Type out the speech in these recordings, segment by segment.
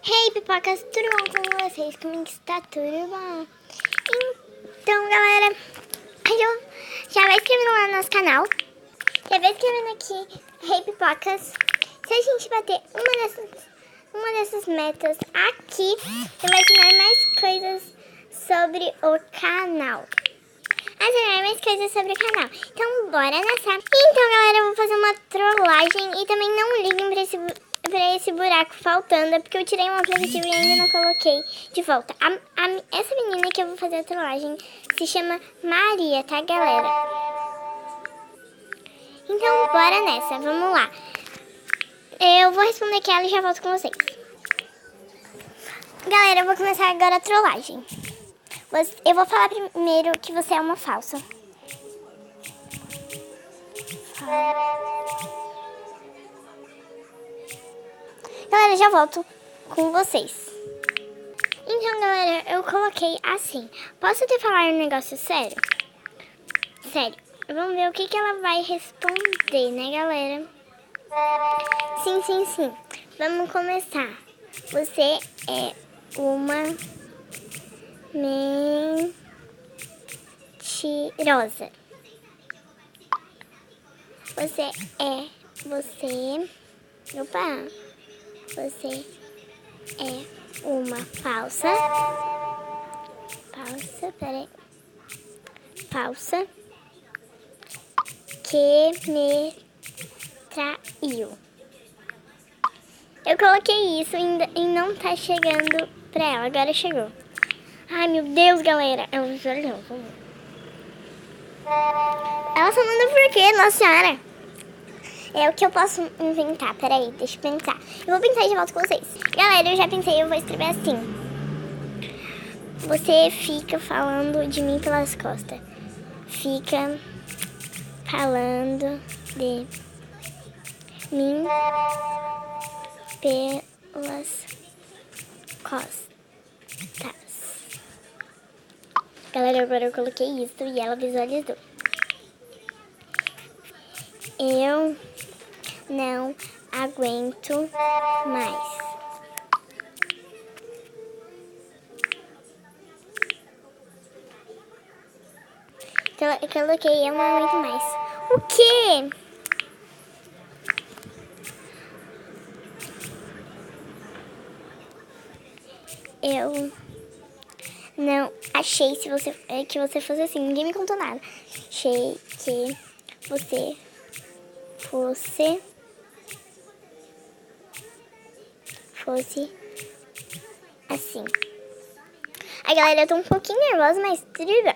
Hey, pipocas, tudo bom com vocês? Comigo está tudo bom? Então, galera, já vai inscrevendo lá no nosso canal. Já vai inscrevendo aqui, Hey, pipocas. Se a gente bater uma dessas metas aqui, eu vou ensinar mais coisas sobre o canal. Então, bora nessa. Então, galera, eu vou fazer uma trollagem e também não liguem pra esse buraco faltando, porque eu tirei um aplicativo e ainda não coloquei de volta. Essa menina que eu vou fazer a trollagem se chama Maria, tá, galera? Então, bora nessa. Vamos lá. Eu vou responder aqui ela e já volto com vocês. Galera, eu vou começar agora a trollagem. Eu vou falar primeiro que você é uma falsa. Galera, já volto com vocês. Então, galera, eu coloquei assim. Posso te falar um negócio sério? Sério. Vamos ver o que ela vai responder, né, galera? Sim. Vamos começar. Você é uma mentirosa. Você é uma falsa. Falsa que me traiu. Eu coloquei isso e não tá chegando pra ela. Agora chegou. Ai, meu Deus, galera. Ela só manda por quê, nossa senhora? É o que eu posso inventar. Peraí, deixa eu pensar. Eu vou pensar e já volto com vocês. Galera, eu já pensei, eu vou escrever assim. Você fica falando de mim pelas costas. Fica falando de mim pelas costas. Galera, agora eu coloquei isso e ela visualizou. Eu não aguento mais. Eu coloquei eu não aguento mais. O quê? Eu não achei que você fosse assim. Ninguém me contou nada. Achei que você fosse assim. Ai, galera, eu tô um pouquinho nervosa, mas tudo bem.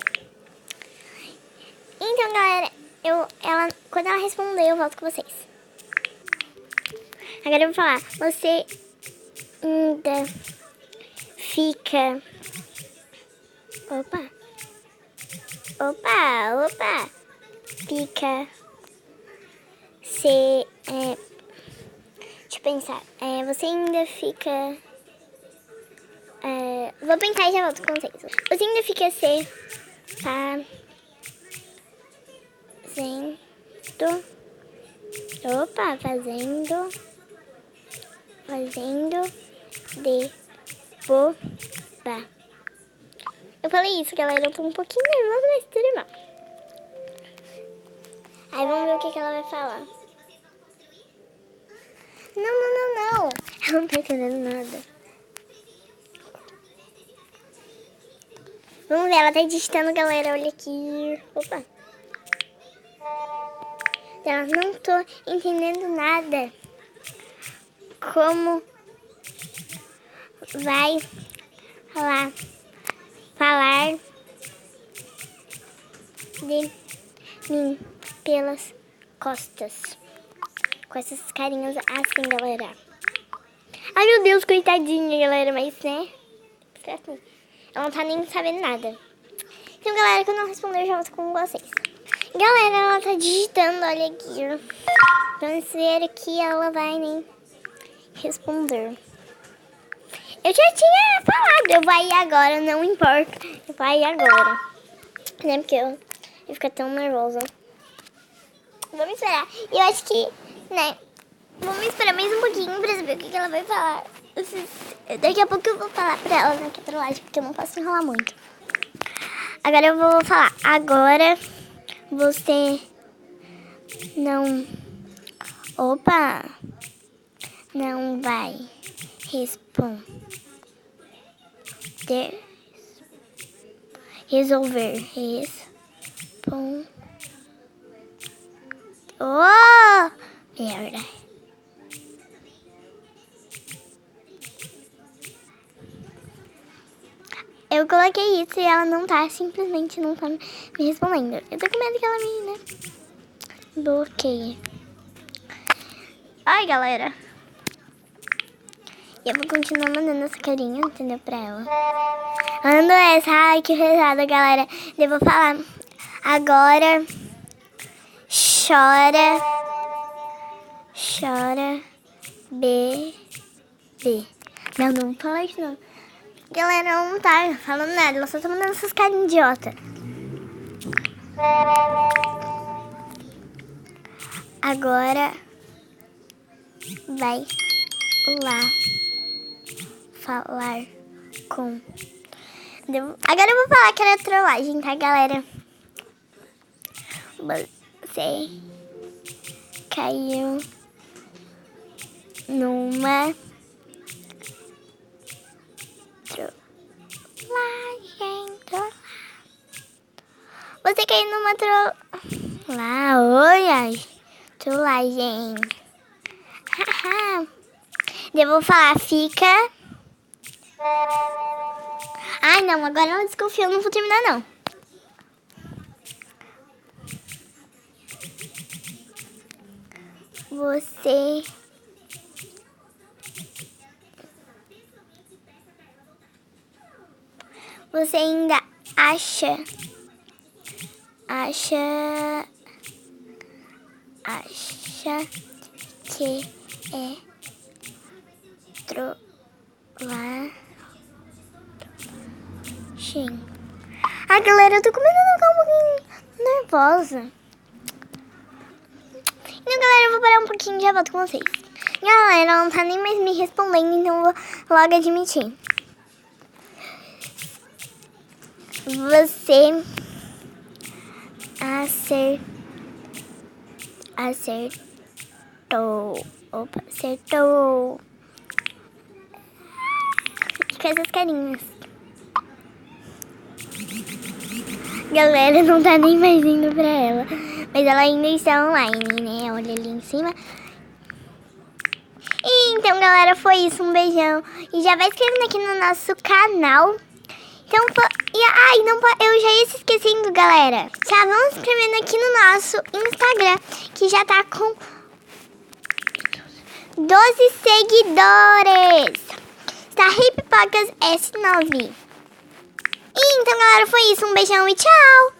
Então, galera, quando ela responder, eu volto com vocês. Agora eu vou falar. Você ainda fica... Opa. Fica... Deixa eu pensar. Você ainda fica... vou pensar e já volto com vocês. Você ainda fica fazendo de boba. Eu falei isso, galera. Eu tô um pouquinho nervosa, mas tudo bom. Aí vamos ver o que ela vai falar. Não. Ela não tá entendendo nada. Vamos ver, ela tá digitando, galera. Olha aqui. Opa. Ela não tô entendendo nada. Como vai lá falar de mim pelas costas? Com essas carinhas assim, galera. Ai, meu Deus, coitadinha, galera. Mas, né? Ela não tá nem sabendo nada. Então, galera, quando eu responder, eu já volto com vocês. Galera, ela tá digitando, olha aqui. Vamos ver o que ela vai me responder. Eu já tinha falado, eu vou ir agora, não importa. Eu vou ir agora. Né, porque eu fico tão nervosa. Vamos esperar. E eu acho que, né, vamos esperar mais um pouquinho pra saber o que ela vai falar. Daqui a pouco eu vou falar pra ela, né, que é trollagem, porque eu não posso enrolar muito. Agora eu vou falar. Agora você não... Opa! Não vai responder... Resolver. Oh! Merda. Eu coloquei isso e ela não tá, simplesmente não tá me respondendo. Eu tô com medo que ela me, né, bloqueie. Ai, galera. Eu vou continuar mandando essa carinha, entendeu, pra ela. Mando essa. Ai, que rezada, galera. Eu vou falar. Agora... Chora, bebê. Não vou falar isso não. Galera, ela não tá falando nada, ela só tá mandando essas carinhas idiota. Agora vai lá falar com... Agora eu vou falar que era trollagem, tá, galera? Você caiu numa trollagem. Você caiu numa trollagem. Eu vou falar, fica... Ai, não, agora ela desconfiou, não vou terminar, não. Você ainda acha que é trollagem? Ai, galera, eu tô começando a ficar um pouquinho nervosa. Então, galera, eu vou parar um pouquinho e já volto com vocês. Galera, ela não tá nem mais me respondendo, então eu vou logo admitir. Você acertou. Opa, acertou. Com essas carinhas. Galera, não tá nem mais indo pra ela. Mas ela ainda está online, né? Olha ali em cima. E então, galera, foi isso. Um beijão. E já vai inscrevendo aqui no nosso canal. Então, eu já ia se esquecendo, galera. Já vão se inscrevendo aqui no nosso Instagram, que já tá com 12 seguidores. Está Hipocas S9. E então, galera, foi isso. Um beijão e tchau.